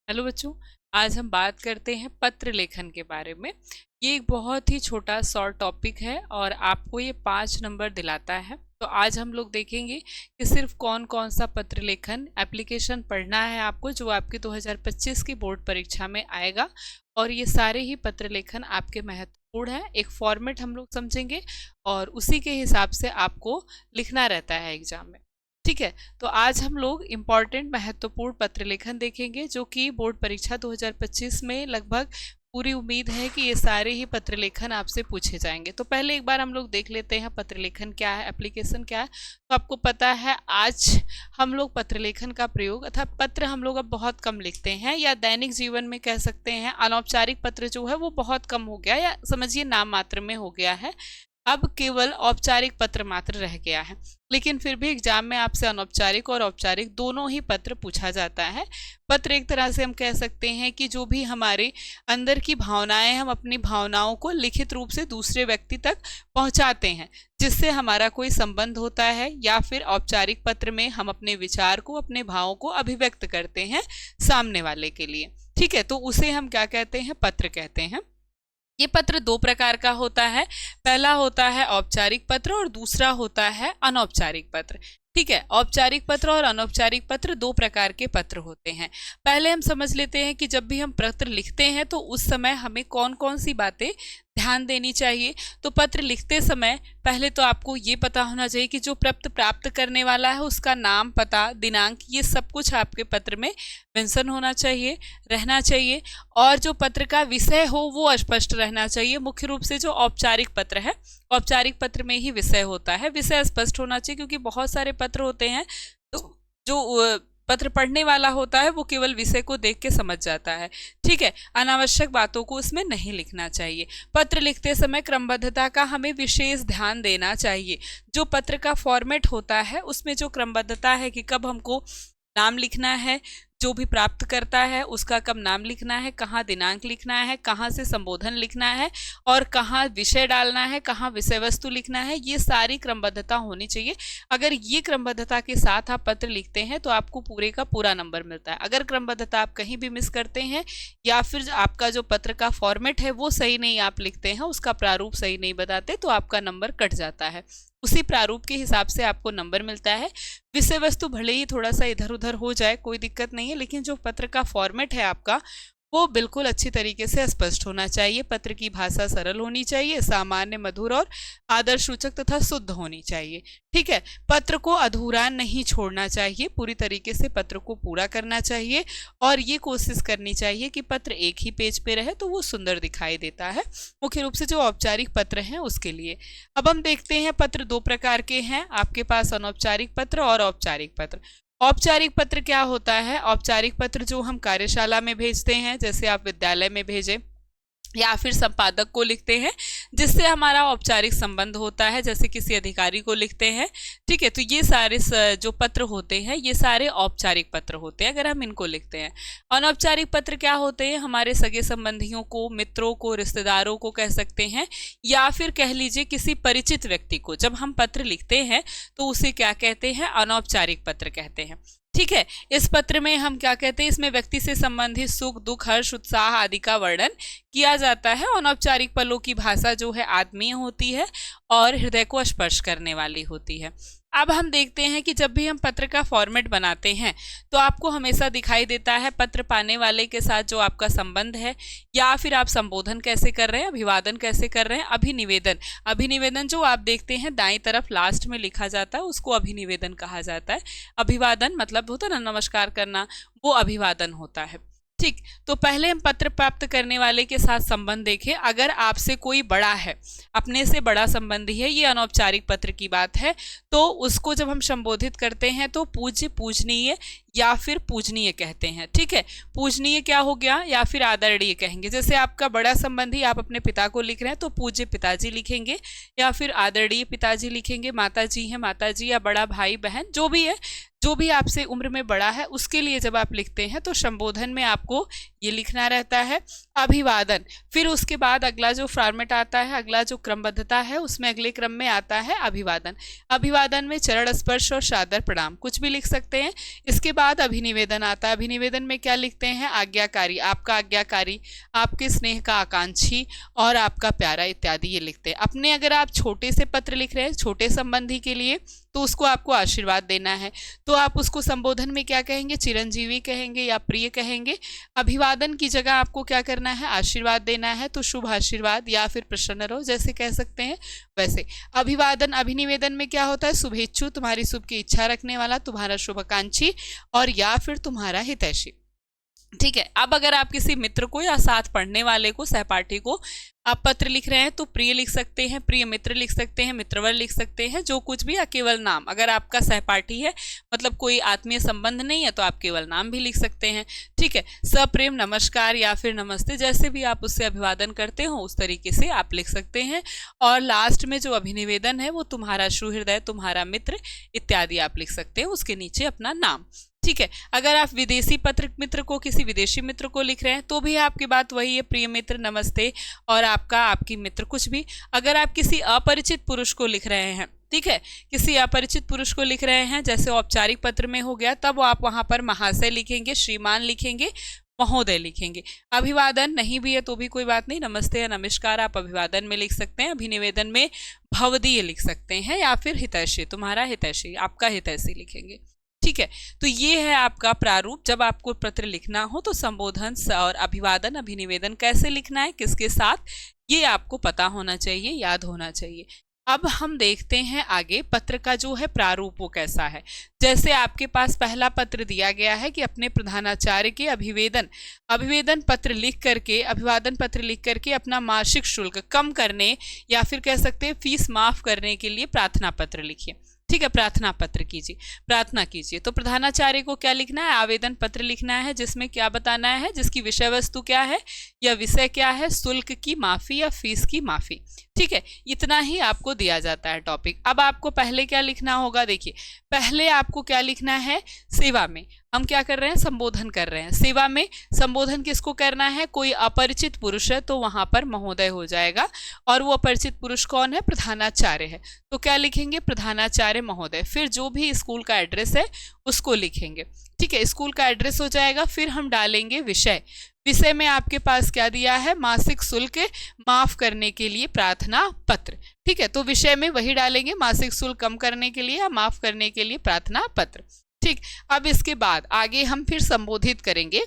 Hello बच्चों। आज हम बात करते हैं पत्र लेखन के बारे में। ये एक बहुत ही छोटा शॉर्ट टॉपिक है और आपको ये 5 नंबर दिलाता है। तो आज हम लोग देखेंगे कि सिर्फ कौन कौन सा पत्र लेखन एप्लीकेशन पढ़ना है आपको, जो आपकी 2025 की बोर्ड परीक्षा में आएगा। और ये सारे ही पत्र लेखन आपके महत्वपूर्ण हैं। एक फॉर्मेट हम लोग समझेंगे और उसी के हिसाब से आपको लिखना रहता है एग्जाम में। ठीक है, तो आज हम लोग इम्पॉर्टेंट महत्वपूर्ण पत्र लेखन देखेंगे, जो कि बोर्ड परीक्षा 2025 में लगभग पूरी उम्मीद है कि ये सारे ही पत्र लेखन आपसे पूछे जाएंगे। तो पहले एक बार हम लोग देख लेते हैं पत्र लेखन क्या है, एप्लीकेशन क्या है। तो आपको पता है आज हम लोग पत्र लेखन का प्रयोग अर्थात पत्र हम लोग अब बहुत कम लिखते हैं, या दैनिक जीवन में कह सकते हैं अनौपचारिक पत्र जो है वो बहुत कम हो गया, या समझिए नाम मात्र में हो गया है। अब केवल औपचारिक पत्र मात्र रह गया है, लेकिन फिर भी एग्जाम में आपसे अनौपचारिक और औपचारिक दोनों ही पत्र पूछा जाता है। पत्र एक तरह से हम कह सकते हैं कि जो भी हमारे अंदर की भावनाएं, हम अपनी भावनाओं को लिखित रूप से दूसरे व्यक्ति तक पहुंचाते हैं, जिससे हमारा कोई संबंध होता है। या फिर औपचारिक पत्र में हम अपने विचार को, अपने भावों को अभिव्यक्त करते हैं सामने वाले के लिए। ठीक है, तो उसे हम क्या कहते हैं, पत्र कहते हैं। ये पत्र दो प्रकार का होता है। पहला होता है औपचारिक पत्र और दूसरा होता है अनौपचारिक पत्र। ठीक है, औपचारिक पत्र और अनौपचारिक पत्र दो प्रकार के पत्र होते हैं। पहले हम समझ लेते हैं कि जब भी हम पत्र लिखते हैं तो उस समय हमें कौन कौन सी बातें ध्यान देनी चाहिए। तो पत्र लिखते समय पहले तो आपको ये पता होना चाहिए कि जो प्राप्त करने वाला है उसका नाम, पता, दिनांक, ये सब कुछ आपके पत्र में मेंशन होना चाहिए, रहना चाहिए। और जो पत्र का विषय हो वो स्पष्ट रहना चाहिए। मुख्य रूप से जो औपचारिक पत्र है, औपचारिक पत्र में ही विषय होता है, विषय स्पष्ट होना चाहिए, क्योंकि बहुत सारे पत्र होते हैं तो जो पत्र पढ़ने वाला होता है वो केवल विषय को देख के समझ जाता है। ठीक है, अनावश्यक बातों को उसमें नहीं लिखना चाहिए। पत्र लिखते समय क्रमबद्धता का हमें विशेष ध्यान देना चाहिए। जो पत्र का फॉर्मेट होता है उसमें जो क्रमबद्धता है कि कब हमको नाम लिखना है, जो भी प्राप्त करता है उसका कब नाम लिखना है, कहाँ दिनांक लिखना है, कहाँ से संबोधन लिखना है, और कहाँ विषय डालना है, कहाँ विषय वस्तु लिखना है, ये सारी क्रमबद्धता होनी चाहिए। अगर ये क्रमबद्धता के साथ आप पत्र लिखते हैं तो आपको पूरे का पूरा नंबर मिलता है। अगर क्रमबद्धता आप कहीं भी मिस करते हैं या फिर आपका जो पत्र का फॉर्मेट है वो सही नहीं आप लिखते हैं, उसका प्रारूप सही नहीं बताते, तो आपका नंबर कट जाता है। उसी प्रारूप के हिसाब से आपको नंबर मिलता है। विषय वस्तु भले ही थोड़ा सा इधर उधर हो जाए, कोई दिक्कत नहीं है, लेकिन जो पत्र का फॉर्मेट है आपका वो बिल्कुल अच्छी तरीके से स्पष्ट होना चाहिए। पत्र की भाषा सरल होनी चाहिए, सामान्य, मधुर और आदर्शसूचक तथा शुद्ध होनी चाहिए। ठीक है, पत्र को अधूरा नहीं छोड़ना चाहिए, पूरी तरीके से पत्र को पूरा करना चाहिए। और ये कोशिश करनी चाहिए कि पत्र एक ही पेज पे रहे तो वो सुंदर दिखाई देता है, मुख्य रूप से जो औपचारिक पत्र हैं उसके लिए। अब हम देखते हैं पत्र दो प्रकार के हैं आपके पास, अनौपचारिक पत्र और औपचारिक पत्र। औपचारिक पत्र क्या होता है? औपचारिक पत्र जो हम कार्यशाला में भेजते हैं, जैसे आप विद्यालय में भेजें, या फिर संपादक को लिखते हैं जिससे हमारा औपचारिक संबंध होता है, जैसे किसी अधिकारी को लिखते हैं। ठीक है, तो ये सारे जो पत्र होते हैं ये सारे औपचारिक पत्र होते हैं अगर हम इनको लिखते हैं। अनौपचारिक पत्र क्या होते हैं? हमारे सगे संबंधियों को, मित्रों को, रिश्तेदारों को कह सकते हैं, या फिर कह लीजिए किसी परिचित व्यक्ति को जब हम पत्र लिखते हैं तो उसे क्या कहते हैं? अनौपचारिक पत्र कहते हैं। ठीक है, इस पत्र में हम क्या कहते हैं, इसमें व्यक्ति से संबंधित सुख, दुख, हर्ष, उत्साह आदि का वर्णन किया जाता है। अनौपचारिक पलों की भाषा जो है आत्मीय होती है और हृदय को स्पर्श करने वाली होती है। अब हम देखते हैं कि जब भी हम पत्र का फॉर्मेट बनाते हैं तो आपको हमेशा दिखाई देता है पत्र पाने वाले के साथ जो आपका संबंध है, या फिर आप संबोधन कैसे कर रहे हैं, अभिवादन कैसे कर रहे हैं, अभिनिवेदन। अभिनिवेदन जो आप देखते हैं दाईं तरफ लास्ट में लिखा जाता है उसको अभिनिवेदन कहा जाता है। अभिवादन मतलब होता है ना नमस्कार करना, वो अभिवादन होता है। ठीक, तो पहले हम पत्र प्राप्त करने वाले के साथ संबंध देखें। अगर आपसे कोई बड़ा है, अपने से बड़ा संबंधी है, ये अनौपचारिक पत्र की बात है, तो उसको जब हम संबोधित करते हैं तो पूज्य, पूजनीय या फिर पूजनीय कहते हैं। ठीक है, पूजनीय क्या हो गया, या फिर आदरणीय कहेंगे। जैसे आपका बड़ा संबंधी, आप अपने पिता को लिख रहे हैं तो पूज्य पिताजी लिखेंगे, या फिर आदरणीय पिताजी लिखेंगे। माता जी हैं, माता जी, या बड़ा भाई बहन जो भी है, जो भी आपसे उम्र में बड़ा है उसके लिए जब आप लिखते हैं तो संबोधन में आपको ये लिखना रहता है अभिवादन। फिर उसके बाद अगला जो फॉर्मेट आता है, अगला जो क्रमबद्धता है, उसमें अगले क्रम में आता है अभिवादन। अभिवादन में चरण स्पर्श और सादर प्रणाम कुछ भी लिख सकते हैं। इसके बाद अभिनिवेदन आता है। अभिनिवेदन में क्या लिखते हैं? आज्ञाकारी, आपका आज्ञाकारी, आपके स्नेह का आकांक्षी और आपका प्यारा इत्यादि ये लिखते हैं। अपने अगर आप छोटे से पत्र लिख रहे हैं छोटे संबंधी के लिए तो उसको आपको आशीर्वाद देना है, तो आप उसको संबोधन में क्या कहेंगे? चिरंजीवी कहेंगे या प्रिय कहेंगे। अभिवादन की जगह आपको क्या करना है? आशीर्वाद देना है, तो शुभ आशीर्वाद या फिर प्रसन्न रहो जैसे कह सकते हैं वैसे। अभिवादन अभिनिवेदन में क्या होता है? शुभेच्छु, तुम्हारी शुभ की इच्छा रखने वाला, तुम्हारा शुभाकांक्षी और या फिर तुम्हारा हितैषी। ठीक है। अब अगर आप किसी मित्र को या साथ पढ़ने वाले को, सहपाठी को आप पत्र लिख रहे हैं तो प्रिय लिख सकते हैं, प्रिय मित्र लिख सकते हैं, मित्रवर लिख सकते हैं, जो कुछ भी, या केवल नाम। अगर आपका सहपाठी है मतलब कोई आत्मीय संबंध नहीं है तो आप केवल नाम भी लिख सकते हैं। ठीक है। सप्रेम नमस्कार या फिर नमस्ते, जैसे भी आप उससे अभिवादन करते हो उस तरीके से आप लिख सकते हैं। और लास्ट में जो अभिनिवेदन है वो तुम्हारा सुहृदय, तुम्हारा मित्र इत्यादि आप लिख सकते हैं, उसके नीचे अपना नाम। ठीक है। अगर आप विदेशी पत्र मित्र को, किसी विदेशी मित्र को लिख रहे हैं तो भी आपकी बात वही है, प्रिय मित्र, नमस्ते और आपका, आपकी मित्र, कुछ भी। अगर आप किसी अपरिचित पुरुष को लिख रहे हैं, ठीक है, किसी अपरिचित पुरुष को लिख रहे हैं जैसे औपचारिक पत्र में हो गया, तब आप वहां पर महाशय लिखेंगे, श्रीमान लिखेंगे, महोदय लिखेंगे। अभिवादन नहीं भी है तो भी कोई बात नहीं, नमस्ते या नमस्कार आप अभिवादन में लिख सकते हैं। अभिनिवेदन में भवदीय लिख सकते हैं या फिर हितैषी, तुम्हारा हितैषी, आपका हितैषी लिखेंगे। ठीक है। तो ये है आपका प्रारूप। जब आपको पत्र लिखना हो तो संबोधन और अभिवादन, अभिनिवेदन कैसे लिखना है, किसके साथ, ये आपको पता होना चाहिए, याद होना चाहिए। अब हम देखते हैं आगे पत्र का जो है प्रारूप वो कैसा है। जैसे आपके पास पहला पत्र दिया गया है कि अपने प्रधानाचार्य के अभिवेदन पत्र लिख करके, अभिवादन पत्र लिख करके अपना मासिक शुल्क कम करने या फिर कह सकते हैं फीस माफ करने के लिए प्रार्थना पत्र लिखिए। ठीक है। प्रार्थना पत्र कीजिए, प्रार्थना कीजिए। तो प्रधानाचार्य को क्या लिखना है? आवेदन पत्र लिखना है, जिसमें क्या बताना है, जिसकी विषय वस्तु क्या है या विषय क्या है, शुल्क की माफी या फीस की माफी। ठीक है। इतना ही आपको दिया जाता है टॉपिक। अब आपको पहले क्या लिखना होगा? देखिए, पहले आपको क्या लिखना है? सेवा में हम क्या कर रहे हैं? संबोधन कर रहे हैं। सेवा में संबोधन किसको करना है? कोई अपरिचित पुरुष है तो वहां पर महोदय हो जाएगा, और वो अपरिचित पुरुष कौन है? प्रधानाचार्य है। तो क्या लिखेंगे? प्रधानाचार्य महोदय। फिर जो भी स्कूल का एड्रेस है उसको लिखेंगे। ठीक है। स्कूल का एड्रेस हो जाएगा। फिर हम डालेंगे विषय। विषय में आपके पास क्या दिया है? मासिक शुल्क माफ करने के लिए प्रार्थना पत्र। ठीक है। तो विषय में वही डालेंगे, मासिक शुल्क कम करने के लिए या माफ करने के लिए प्रार्थना पत्र। ठीक। अब इसके बाद आगे हम फिर संबोधित करेंगे,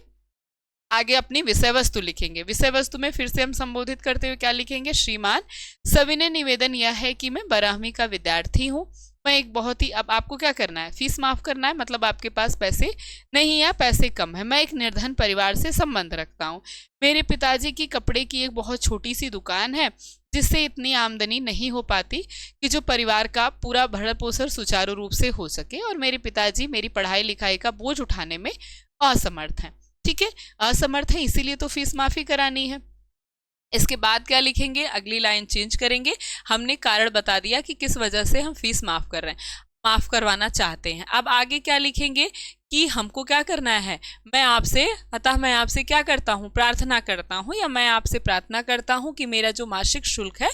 आगे अपनी विषय वस्तु लिखेंगे। विषय वस्तु में फिर से हम संबोधित करते हुए क्या लिखेंगे? श्रीमान, सविनय निवेदन यह है कि मैं 12वीं का विद्यार्थी हूँ। मैं एक बहुत ही, अब आपको क्या करना है? फीस माफ करना है, मतलब आपके पास पैसे नहीं है, पैसे कम है। मैं एक निर्धन परिवार से संबंध रखता हूँ। मेरे पिताजी की कपड़े की एक बहुत छोटी सी दुकान है, जिससे इतनी आमदनी नहीं हो पाती कि जो परिवार का पूरा भरण पोषण सुचारू रूप से हो सके, और मेरे पिताजी मेरी पढ़ाई लिखाई का बोझ उठाने में असमर्थ हैं। ठीक है। असमर्थ है, इसीलिए तो फीस माफी करानी है। इसके बाद क्या लिखेंगे? अगली लाइन चेंज करेंगे। हमने कारण बता दिया कि किस वजह से हम फीस माफ कर रहे हैं, माफ करवाना चाहते हैं। अब आगे क्या लिखेंगे कि हमको क्या करना है? मैं आपसे क्या करता हूँ? प्रार्थना करता हूँ, या मैं आपसे प्रार्थना करता हूँ कि मेरा जो मासिक शुल्क है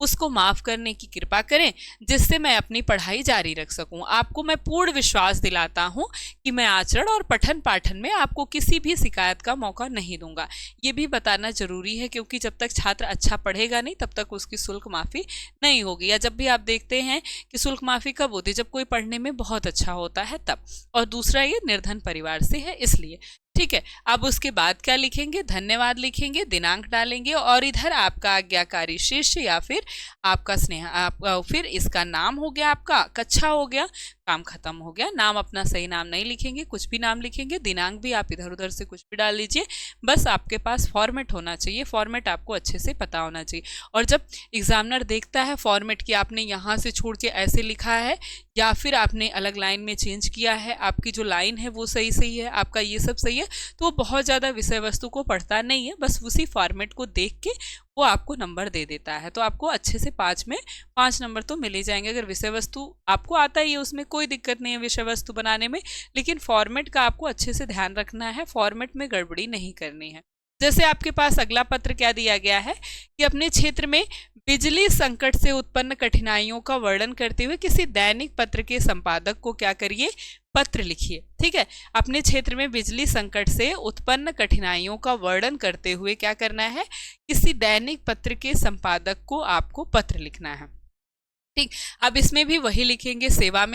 उसको माफ करने की कृपा करें, जिससे मैं अपनी पढ़ाई जारी रख सकूं। आपको मैं पूर्ण विश्वास दिलाता हूं कि मैं आचरण और पठन पाठन में आपको किसी भी शिकायत का मौका नहीं दूंगा। ये भी बताना जरूरी है, क्योंकि जब तक छात्र अच्छा पढ़ेगा नहीं तब तक उसकी शुल्क माफी नहीं होगी। या जब भी आप देखते हैं कि शुल्क माफी कब होती है? जब कोई पढ़ने में बहुत अच्छा होता है तब। और दूसरा, ये निर्धन परिवार से है इसलिए। ठीक है। अब उसके बाद क्या लिखेंगे? धन्यवाद लिखेंगे, दिनांक डालेंगे, और इधर आपका आज्ञाकारी शिष्य या फिर आपका स्नेह, फिर इसका नाम हो गया, आपका कक्षा हो गया, काम खत्म हो गया। नाम अपना सही नाम नहीं लिखेंगे, कुछ भी नाम लिखेंगे। दिनांक भी आप इधर उधर से कुछ भी डाल लीजिए, बस आपके पास फॉर्मेट होना चाहिए। फॉर्मेट आपको अच्छे से पता होना चाहिए। और जब एग्जामिनर देखता है फॉर्मेट कि आपने यहाँ से छोड़ के ऐसे लिखा है या फिर आपने अलग लाइन में चेंज किया है, आपकी जो लाइन है वो सही है, आपका ये सब सही है, तो वो बहुत ज़्यादा विषय वस्तु को पढ़ता नहीं है, बस उसी फॉर्मेट को देख के वो आपको नंबर दे देता है। तो आपको अच्छे से 5 में 5 नंबर तो मिल ही जाएंगे। अगर विषय वस्तु आपको आता ही है, उसमें कोई दिक्कत नहीं है विषय वस्तु बनाने में, लेकिन फॉर्मेट का आपको अच्छे से ध्यान रखना है, फॉर्मेट में गड़बड़ी नहीं करनी है। जैसे आपके पास अगला पत्र क्या दिया गया है कि अपने क्षेत्र में बिजली संकट से उत्पन्न कठिनाइयों का वर्णन करते हुए किसी दैनिक पत्र के संपादक को क्या करिए, पत्र लिखिए। ठीक है, अपने क्षेत्र में बिजली संकट से उत्पन्न कठिनाइयों का वर्णन करते हुए क्या करना है, किसी दैनिक पत्र के संपादक को आपको पत्र लिखना है। ठीक, अब इसमें भी वही लिखेंगे। सेवा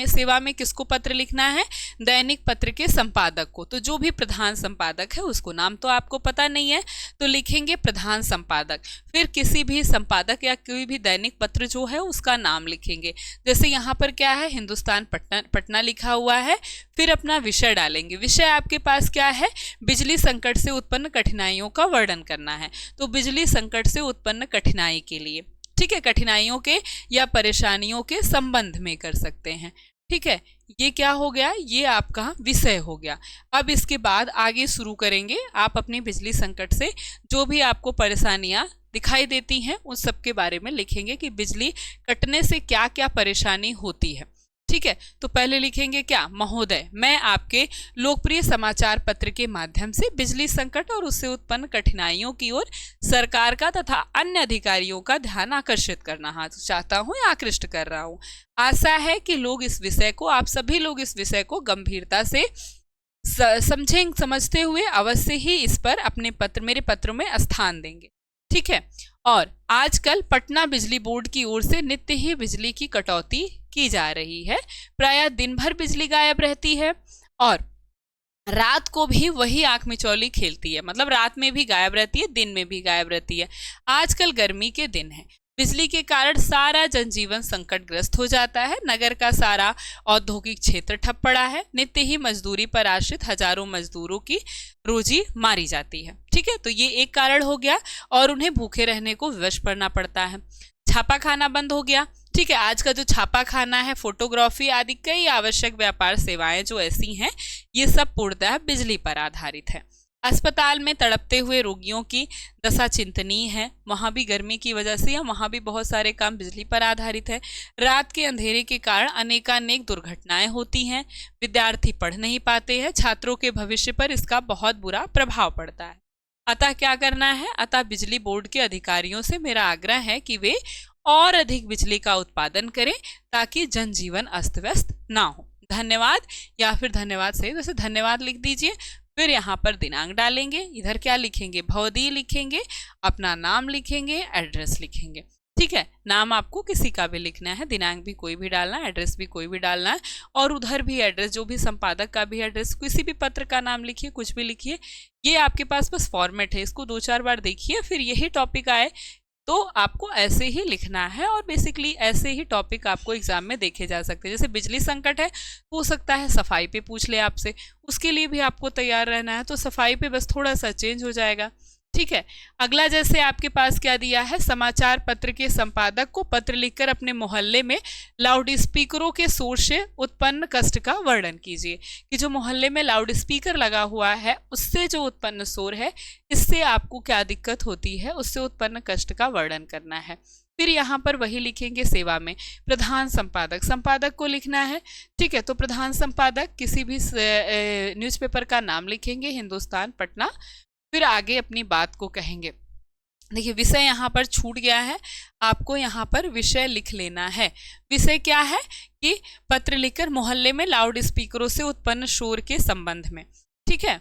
में किसको पत्र लिखना है, दैनिक पत्र के संपादक को। तो जो भी प्रधान संपादक है उसको, नाम तो आपको पता नहीं है तो लिखेंगे प्रधान संपादक। फिर किसी भी संपादक या कोई भी दैनिक पत्र जो है उसका नाम लिखेंगे। जैसे यहाँ पर क्या है, हिंदुस्तान पटना लिखा हुआ है। फिर अपना विषय डालेंगे। विषय आपके पास क्या है, बिजली संकट से उत्पन्न कठिनाइयों का वर्णन करना है। तो बिजली संकट से उत्पन्न कठिनाई के लिए, ठीक है, कठिनाइयों के या परेशानियों के संबंध में कर सकते हैं। ठीक है, ये क्या हो गया, ये आपका विषय हो गया। अब इसके बाद आगे शुरू करेंगे। आप अपनी बिजली संकट से जो भी आपको परेशानियां दिखाई देती हैं उन सब के बारे में लिखेंगे कि बिजली कटने से क्या क्या परेशानी होती है। ठीक है, तो पहले लिखेंगे क्या, महोदय, मैं आपके लोकप्रिय समाचार पत्र के माध्यम से बिजली संकट और उससे उत्पन्न कठिनाइयों की ओर सरकार का तथा अन्य अधिकारियों का ध्यान आकर्षित करना चाहता हूँ या आकृष्ट कर रहा हूँ। आशा है कि लोग इस विषय को, आप सभी लोग इस विषय को गंभीरता से समझते हुए अवश्य ही इस पर अपने पत्र, मेरे पत्र में स्थान देंगे। ठीक है, और आजकल पटना बिजली बोर्ड की ओर से नित्य ही बिजली की कटौती की जा रही है। प्रायः दिन भर बिजली गायब रहती है और रात को भी वही आंख मिचौली खेलती है, मतलब रात में भी गायब रहती है, दिन में भी गायब रहती है। आजकल गर्मी के दिन है, बिजली के कारण सारा जनजीवन संकटग्रस्त हो जाता है। नगर का सारा औद्योगिक क्षेत्र ठप पड़ा है। नित्य ही मजदूरी पर आश्रित हजारों मजदूरों की रोजी मारी जाती है। ठीक है, तो ये एक कारण हो गया और उन्हें भूखे रहने को विवश पड़ना पड़ता है। छापा खाना बंद हो गया। ठीक है, आज का जो छापा खाना है, फोटोग्राफी आदि कई आवश्यक व्यापार सेवाएं जो ऐसी हैं, ये सब पूर्णतः बिजली पर आधारित है। अस्पताल में तड़पते हुए रोगियों की दशा चिंतनीय है। वहाँ भी गर्मी की वजह से या वहाँ भी बहुत सारे काम बिजली पर आधारित है। रात के अंधेरे के कारण अनेकानेक दुर्घटनाएं होती हैं। विद्यार्थी पढ़ नहीं पाते हैं। छात्रों के भविष्य पर इसका बहुत बुरा प्रभाव पड़ता है। अतः क्या करना है, अतः बिजली बोर्ड के अधिकारियों से मेरा आग्रह है कि वे और अधिक बिजली का उत्पादन करें ताकि जनजीवन अस्त व्यस्त ना हो। धन्यवाद, या फिर धन्यवाद सही, वैसे धन्यवाद लिख दीजिए। फिर यहाँ पर दिनांक डालेंगे। इधर क्या लिखेंगे, भवदी लिखेंगे, अपना नाम लिखेंगे, एड्रेस लिखेंगे। ठीक है, नाम आपको किसी का भी लिखना है, दिनांक भी कोई भी डालना है, एड्रेस भी कोई भी डालना है, और उधर भी एड्रेस, जो भी संपादक का भी एड्रेस, किसी भी पत्र का नाम लिखिए, कुछ भी लिखिए। ये आपके पास बस फॉर्मेट है, इसको 2-4 बार देखिए, फिर यही टॉपिक आए तो आपको ऐसे ही लिखना है। और बेसिकली ऐसे ही टॉपिक आपको एग्जाम में देखे जा सकते हैं। जैसे बिजली संकट है, हो सकता है सफाई पे पूछ ले आपसे, उसके लिए भी आपको तैयार रहना है। तो सफाई पे बस थोड़ा सा चेंज हो जाएगा। ठीक है, अगला जैसे आपके पास क्या दिया है, समाचार पत्र के संपादक को पत्र लिखकर अपने मोहल्ले में लाउड स्पीकरों के शोर से उत्पन्न कष्ट का वर्णन कीजिए। कि जो मोहल्ले में लाउड स्पीकर लगा हुआ है उससे जो उत्पन्न शोर है, इससे आपको क्या दिक्कत होती है, उससे उत्पन्न कष्ट का वर्णन करना है। फिर यहाँ पर वही लिखेंगे सेवा में प्रधान संपादक, संपादक को लिखना है। ठीक है, तो प्रधान संपादक किसी भी न्यूज़पेपर का नाम लिखेंगे, हिंदुस्तान पटना, फिर आगे अपनी बात को कहेंगे। देखिए विषय यहाँ पर छूट गया है, आपको यहाँ पर विषय लिख लेना है। विषय क्या है कि पत्र लिखकर मोहल्ले में लाउड स्पीकरों से उत्पन्न शोर के संबंध में। ठीक है,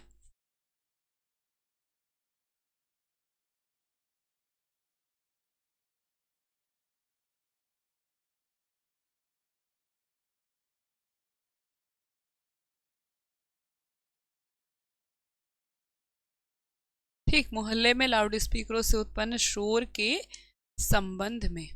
ठीक, मोहल्ले में लाउड स्पीकरों से उत्पन्न शोर के संबंध में।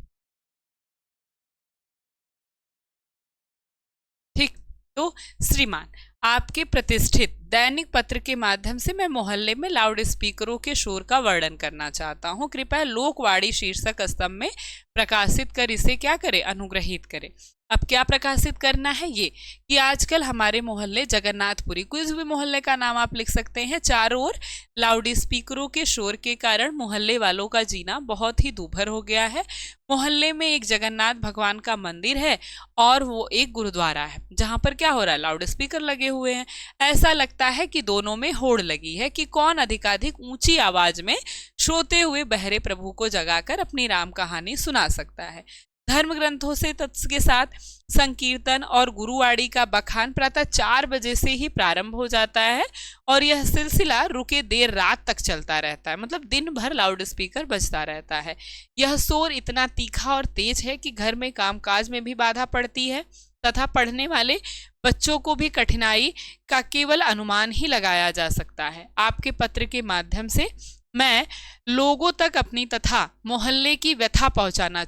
ठीक, तो श्रीमान, आपके प्रतिष्ठित दैनिक पत्र के माध्यम से मैं मोहल्ले में लाउड स्पीकरों के शोर का वर्णन करना चाहता हूँ। कृपया लोकवाणी शीर्षक स्तंभ में प्रकाशित कर इसे क्या करें, अनुग्रहित करें। अब क्या प्रकाशित करना है ये कि आजकल हमारे मोहल्ले जगन्नाथपुरी, कुछ भी मोहल्ले का नाम आप लिख सकते हैं, चारों ओर लाउड स्पीकरों के शोर के कारण मोहल्ले वालों का जीना बहुत ही दूभर हो गया है। मोहल्ले में एक जगन्नाथ भगवान का मंदिर है और वो एक गुरुद्वारा है, जहां पर क्या हो रहा है, लाउड स्पीकर लगे हुए हैं। ऐसा लगता है कि दोनों में होड़ लगी है कि कौन अधिकाधिक ऊंची आवाज में सोते हुए बहरे प्रभु को जगाकर अपनी राम कहानी सुना सकता है। धर्म ग्रंथों से तत्व के साथ संकीर्तन और गुरुवाणी का बखान प्रातः 4 बजे से ही प्रारंभ हो जाता है और यह सिलसिला रुके देर रात तक चलता रहता है, मतलब दिन भर लाउड स्पीकर बजता रहता है। यह शोर इतना तीखा और तेज है कि घर में कामकाज में भी बाधा पड़ती है तथा पढ़ने वाले बच्चों को भी कठिनाई का केवल अनुमान ही लगाया जा सकता है। आपके पत्र के माध्यम से मैं लोगों तक अपनी तथा मोहल्ले की व्यथा पहुंचाना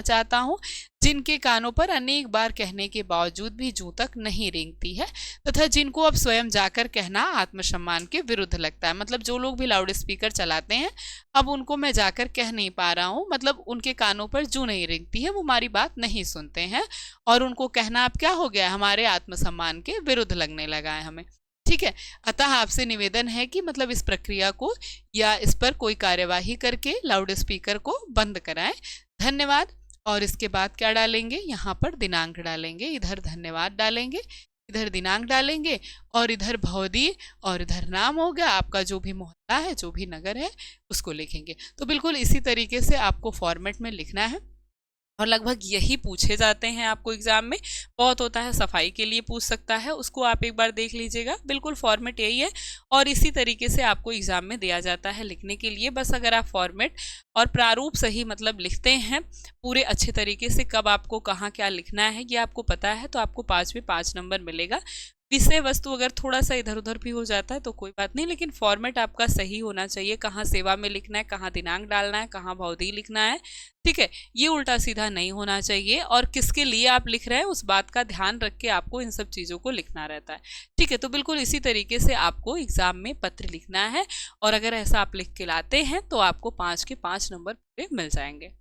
चाहता हूं, जिनके कानों पर अनेक बार कहने के बावजूद भी जूं तक नहीं रेंगती है तथा जिनको अब स्वयं जाकर कहना आत्मसम्मान के विरुद्ध लगता है। मतलब जो लोग भी लाउड स्पीकर चलाते हैं, अब उनको मैं जाकर कह नहीं पा रहा हूँ, मतलब उनके कानों पर जूं नहीं रेंगती है, वो हमारी बात नहीं सुनते हैं और उनको कहना अब क्या हो गया, हमारे आत्मसम्मान के विरुद्ध लगने लगा है हमें। ठीक है, अतः आपसे निवेदन है कि मतलब इस प्रक्रिया को या इस पर कोई कार्यवाही करके लाउड स्पीकर को बंद कराएं। धन्यवाद। और इसके बाद क्या डालेंगे, यहाँ पर दिनांक डालेंगे, इधर धन्यवाद डालेंगे, इधर दिनांक डालेंगे और इधर भवदी और इधर नाम हो गया आपका, जो भी मोहल्ला है, जो भी नगर है, उसको लिखेंगे। तो बिल्कुल इसी तरीके से आपको फॉर्मेट में लिखना है और लगभग यही पूछे जाते हैं आपको एग्जाम में। बहुत होता है सफाई के लिए पूछ सकता है, उसको आप एक बार देख लीजिएगा। बिल्कुल फॉर्मेट यही है और इसी तरीके से आपको एग्जाम में दिया जाता है लिखने के लिए। बस अगर आप फॉर्मेट और प्रारूप सही मतलब लिखते हैं पूरे अच्छे तरीके से, कब आपको कहाँ क्या लिखना है ये आपको पता है, तो आपको 5 में 5 नंबर मिलेगा। विषय वस्तु अगर थोड़ा सा इधर उधर भी हो जाता है तो कोई बात नहीं, लेकिन फॉर्मेट आपका सही होना चाहिए। कहाँ सेवा में लिखना है, कहाँ दिनांक डालना है, कहाँ भवदी लिखना है, ठीक है, ये उल्टा सीधा नहीं होना चाहिए। और किसके लिए आप लिख रहे हैं उस बात का ध्यान रख के आपको इन सब चीज़ों को लिखना रहता है। ठीक है, तो बिल्कुल इसी तरीके से आपको एग्जाम में पत्र लिखना है और अगर ऐसा आप लिख के लाते हैं तो आपको 5 के 5 नंबर पूरे मिल जाएंगे।